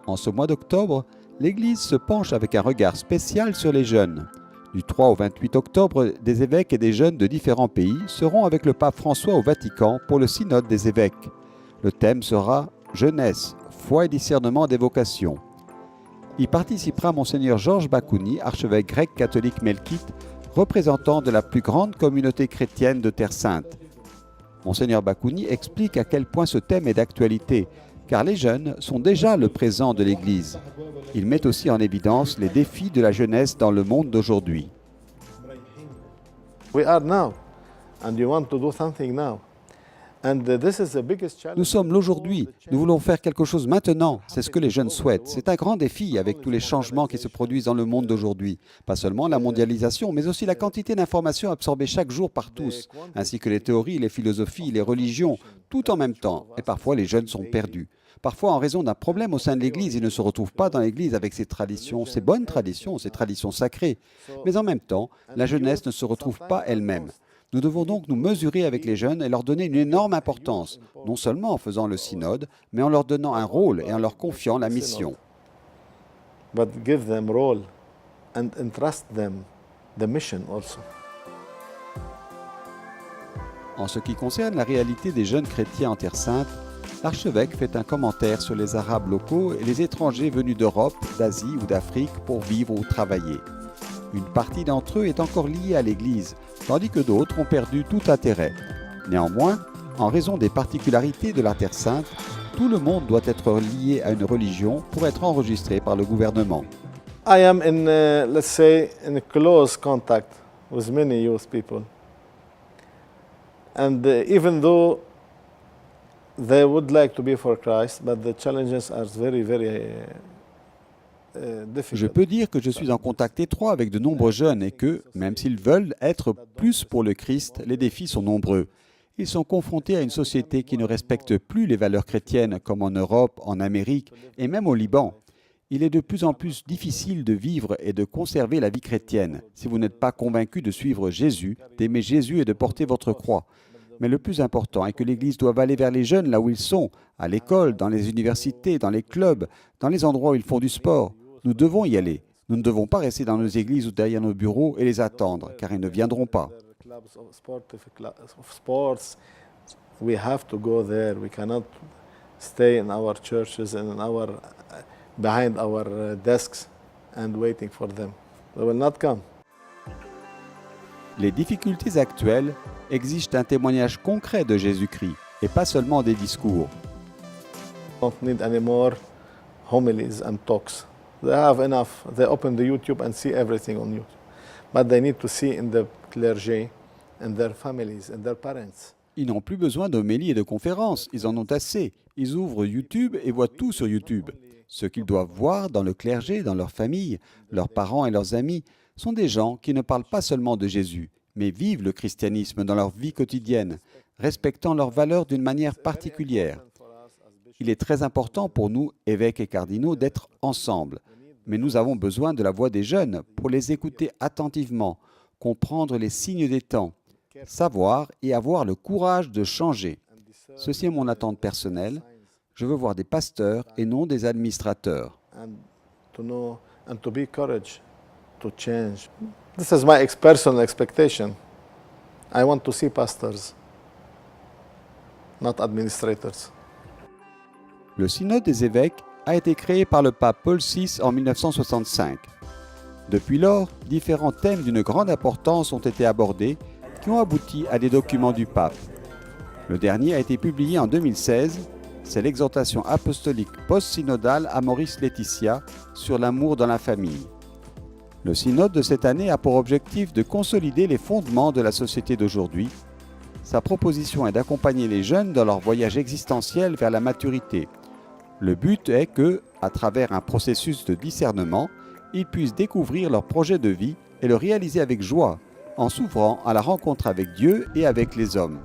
En ce mois d'octobre, l'Église se penche avec un regard spécial sur les jeunes. Du 3 au 28 octobre, des évêques et des jeunes de différents pays seront avec le pape François au Vatican pour le synode des évêques. Le thème sera « Jeunesse, foi et discernement des vocations ». Y participera Monseigneur Georges Bakouni, archevêque grec catholique melkite, représentant de la plus grande communauté chrétienne de Terre Sainte. Monseigneur Bakouni explique à quel point ce thème est d'actualité, car les jeunes sont déjà le présent de l'Église. Il met aussi en évidence les défis de la jeunesse dans le monde d'aujourd'hui. Nous sommes l'aujourd'hui, nous voulons faire quelque chose maintenant, c'est ce que les jeunes souhaitent. C'est un grand défi avec tous les changements qui se produisent dans le monde d'aujourd'hui. Pas seulement la mondialisation, mais aussi la quantité d'informations absorbées chaque jour par tous, ainsi que les théories, les philosophies, les religions, tout en même temps. Et parfois les jeunes sont perdus. Parfois, en raison d'un problème au sein de l'Église, ils ne se retrouvent pas dans l'Église avec ses traditions, ses bonnes traditions, ses traditions sacrées. Mais en même temps, la jeunesse ne se retrouve pas elle-même. Nous devons donc nous mesurer avec les jeunes et leur donner une énorme importance, non seulement en faisant le synode, mais en leur donnant un rôle et en leur confiant la mission. En ce qui concerne la réalité des jeunes chrétiens en Terre Sainte, l'archevêque fait un commentaire sur les Arabes locaux et les étrangers venus d'Europe, d'Asie ou d'Afrique pour vivre ou travailler. Une partie d'entre eux est encore liée à l'Église, tandis que d'autres ont perdu tout intérêt. Néanmoins, en raison des particularités de la Terre Sainte, tout le monde doit être lié à une religion pour être enregistré par le gouvernement. I am let's say, in close contact with many youth people. And even though they would like to be for Christ, but the challenges are very, very Je peux dire que je suis en contact étroit avec de nombreux jeunes et que, même s'ils veulent être plus pour le Christ, les défis sont nombreux. Ils sont confrontés à une société qui ne respecte plus les valeurs chrétiennes comme en Europe, en Amérique et même au Liban. Il est de plus en plus difficile de vivre et de conserver la vie chrétienne si vous n'êtes pas convaincu de suivre Jésus, d'aimer Jésus et de porter votre croix. Mais le plus important est que l'Église doit aller vers les jeunes là où ils sont, à l'école, dans les universités, dans les clubs, dans les endroits où ils font du sport. Nous devons y aller. Nous ne devons pas rester dans nos églises ou derrière nos bureaux et les attendre, car ils ne viendront pas. We have to go there. We cannot stay in our churches and behind our desks and waiting for them. They will not come. Les difficultés actuelles exigent un témoignage concret de Jésus-Christ et pas seulement des discours. Don't need any more homilies and talks. They have enough. They open the YouTube and see everything on YouTube. But they need to see in the clergy and their families and their parents. Ils n'ont plus besoin d'homélies et de conférences. Ils en ont assez. Ils ouvrent YouTube et voient tout sur YouTube. Ce qu'ils doivent voir dans le clergé, dans leur famille, leurs parents et leurs amis, sont des gens qui ne parlent pas seulement de Jésus, mais vivent le christianisme dans leur vie quotidienne, respectant leurs valeurs d'une manière particulière. Il est très important pour nous, évêques et cardinaux, d'être ensemble. Mais nous avons besoin de la voix des jeunes pour les écouter attentivement, comprendre les signes des temps, savoir et avoir le courage de changer. Ceci est mon attente personnelle. Je veux voir des pasteurs et non des administrateurs. This is my personal expectation. I want to see pastors, not administrators. Le synode des évêques a été créé par le pape Paul VI en 1965. Depuis lors, différents thèmes d'une grande importance ont été abordés qui ont abouti à des documents du pape. Le dernier a été publié en 2016, c'est l'exhortation apostolique post-synodale Amoris Laetitia sur l'amour dans la famille. Le synode de cette année a pour objectif de consolider les fondements de la société d'aujourd'hui. Sa proposition est d'accompagner les jeunes dans leur voyage existentiel vers la maturité. Le but est que, à travers un processus de discernement, ils puissent découvrir leur projet de vie et le réaliser avec joie, en s'ouvrant à la rencontre avec Dieu et avec les hommes.